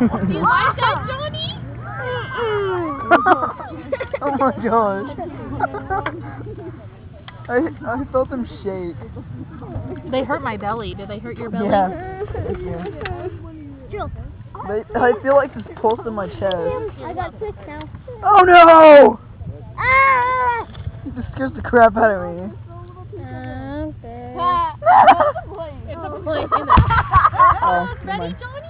You like that, Johnny? Oh my gosh. I felt them shake. They hurt my belly. Did they hurt your belly? Yeah. I feel like this pulse in my chest. I got sick now. Oh no! Ah! It just scares the crap out of me. It's a plane. Oh, Ready, Johnny?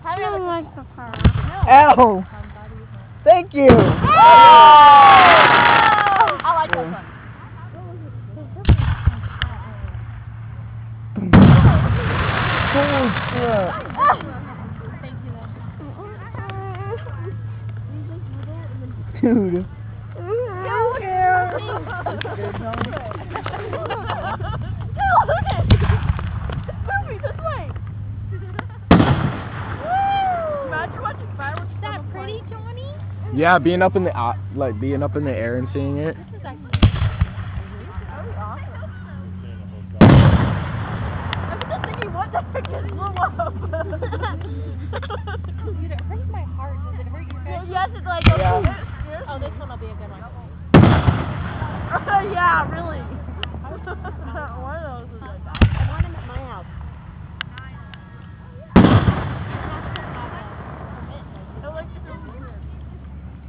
I don't like the part. Ow! Thank you! I like this one. Holy crap. Thank you, Dude. Yeah, being up in the being up in the air and seeing it. This is actually really awesome. I'm just thinking, what the heck is blew up? Dude, it hurts my heart. Does it hurt your head? Yes, it's like Yeah. Oh, this one will be a good one. yeah, really. One of those is like that. I want him at my house.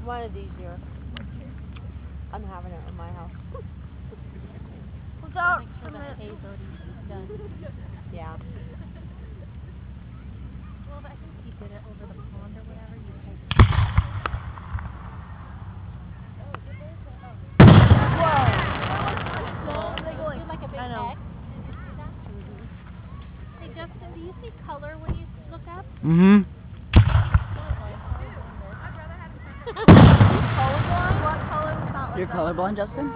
One of these years. I'm having it at my house. Without Make sure that A's already done. yeah. Well, I think he did it over the pond or whatever. Do like a big I know. X. Hey, Justin, do you see color when you look up? Mm-hmm. You're colorblind, Justin?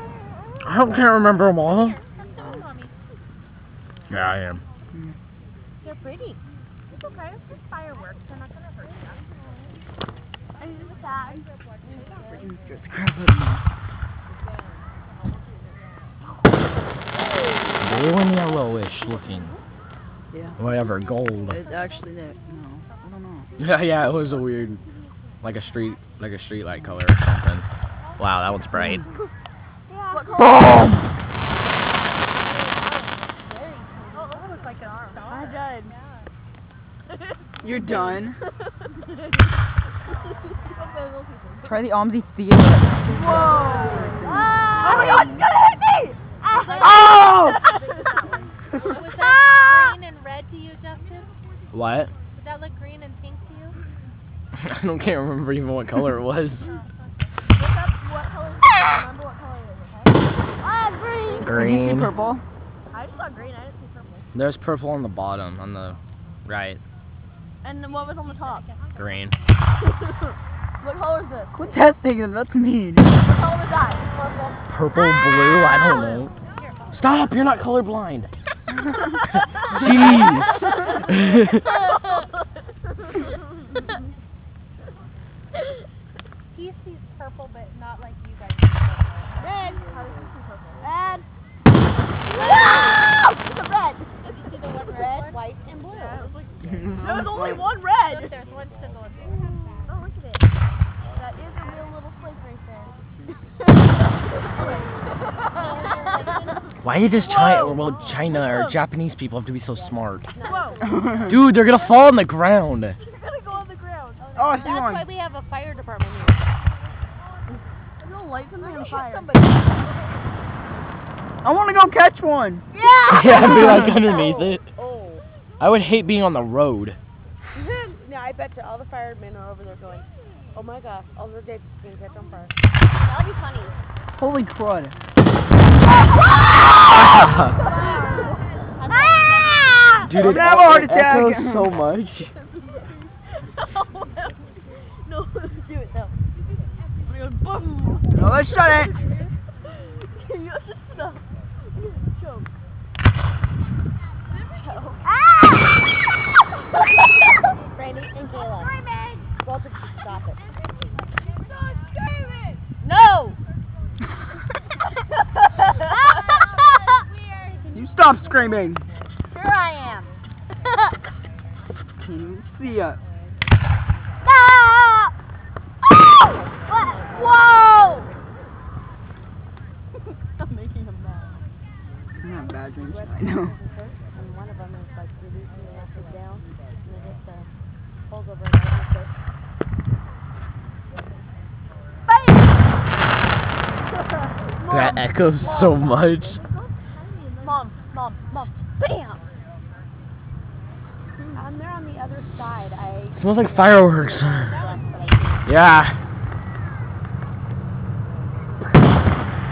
I can't remember them all. Here, come sit with Mommy. Yeah, I am. They're pretty. It's okay. It's just fireworks. They're not gonna hurt you. I'm just sad. Blue and yellowish looking. Yeah. Whatever, gold. It's actually that. No, I don't know. Yeah, it was a weird, like a street light color or something. Wow, that one's bright. Yeah. What color? Boom! Oh, that looks like an arm. I'm done. You're done. Try the Omzi Theater. Whoa! Oh my God! It's gonna hit me! Oh! Was that green and red to you, Justin? What? Did that look green and pink to you? I can't remember even what color it was. Look up what color it is. Remember what color it is, okay? Green! Did you see Green. purple? I just saw green, I didn't see purple. There's purple on the bottom, on the right. And then what was on the top? Green. What color is this? Quit testing them, that's mean. What color was that? Purple. Purple, blue, I don't know. Stop, you're not colorblind. Jeez. He sees purple, but not like you guys. Red. How does he see purple? Red. No! It's a red. Did you see the one red, white, and blue? Yeah, it was like, there was only one red. Look, there's one still going through. Oh, look at it. That is a real little flake right there. Why did China or Japanese people have to be so smart? Whoa. Dude, they're gonna fall on the ground. You're gonna go on the ground. Oh, I see That's why one. we have a fire department here. I'm gonna light something on fire. I want to go catch one. Yeah! Yeah, be like underneath it. Oh. I would hate being on the road. Yeah, I bet you all the firemen are over there going, oh my gosh, all their dates are gonna catch on fire. That would be funny. Holy crud. Dude, I'm it, gonna have a heart it attack. echoes so much. No, let's do it though. We're going boom. No, let's shut it. Can you just stop? Choke. Brandy and Kayla. Walter, stop it. No! You stop screaming. Here I am. can't even see it. Ah! Whoa! I'm making him mad. I'm having bad dreams right now. And one of them is like releasing the acid down, and it just pulls over and over. That echoes so much. Mom, bam! And they're on the other side. It smells like fireworks. Yeah.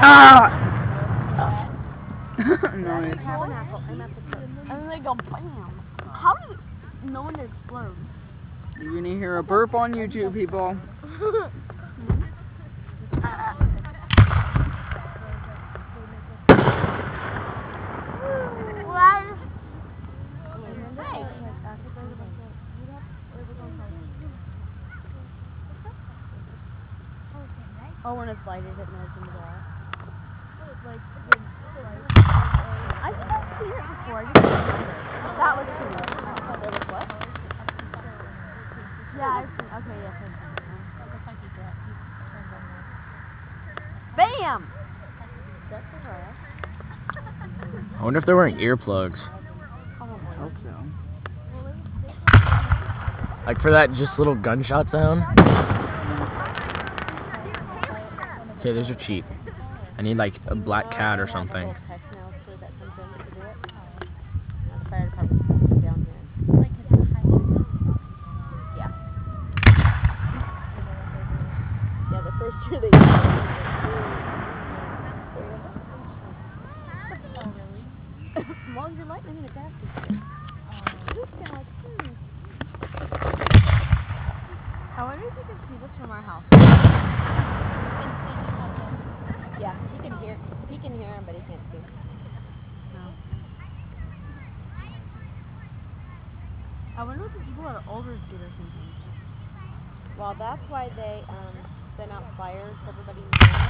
Ah! Nice. Tabernacle, and that's a church. And then they go bam. How does it know when to explode? You're gonna hear a burp on YouTube, people. Oh, when it's lighted, it knows when to go off. I think I've seen it before. That was cool. There was what? Yeah, I've seen. Okay, yes, I've seen it. Bam! That's alright. I wonder if they're wearing earplugs. I hope so. Like for that just little gunshot sound. Okay, those are cheap. I need like a black cat or something. Yeah. Yeah, the first year they well, you're lightning in the basket. I wonder if you can see this from our house. Yeah, he can hear. He can hear him, but he can't see. No. I wonder if the people that are older do or something. Well, that's why they sent out flyers to everybody in the room.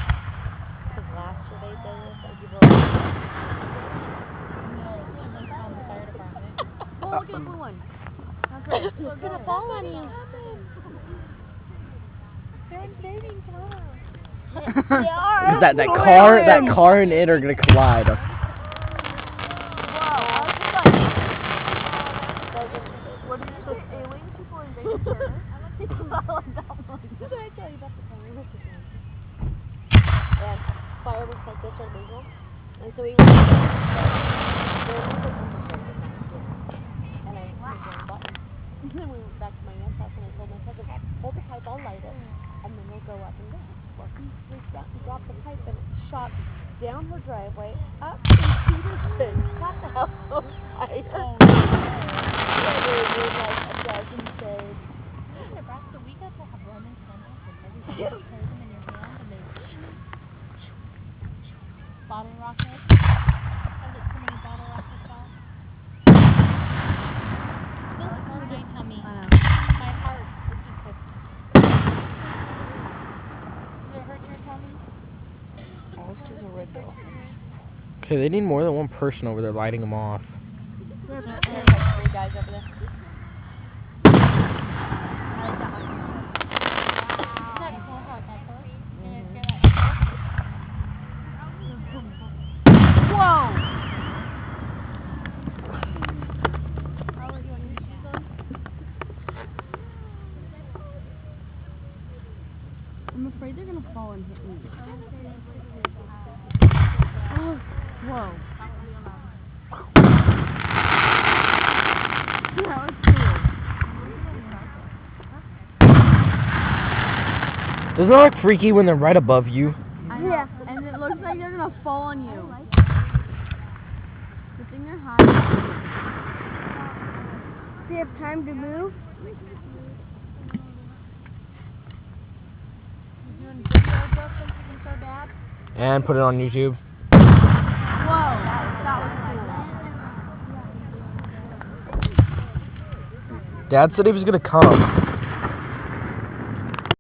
Because last year they did this, and people were the fire department. Oh, look at the blue one. That's right. It's gonna fall on you. They're invading tomorrow. They are. That car and it are gonna collide. What did you say? Alien people invading China? Did I tell you about the fireworks? And fireworks like this are legal. And so we went and I hit the button. And then we went back to my aunt's house and I told my cousin, hold the pipe, I'll light it, and then we'll go up and down. Well, we dropped the pipe and it shot down her driveway, up in Peterson, got the house on fire. Oh, yeah, there were like a dozen saved. In Nebraska, we got to have Roman candles and everything. You hold them in your hand and they bottle rockets. Has it so many bottle rockets off? Still hurt my tummy. My heart is just like... Does it hurt your tummy? Oh, this is a red bill. Okay, they need more than one person over there lighting them off. There's like 3 guys over there. I'm afraid they're gonna fall and hit me. Oh, whoa. That was cool. Doesn't it look freaky when they're right above you? Yeah, and it looks like they're gonna fall on you. Good thing they're high. Do you have time to move? And put it on YouTube. Whoa, that was cool. Dad said he was gonna come.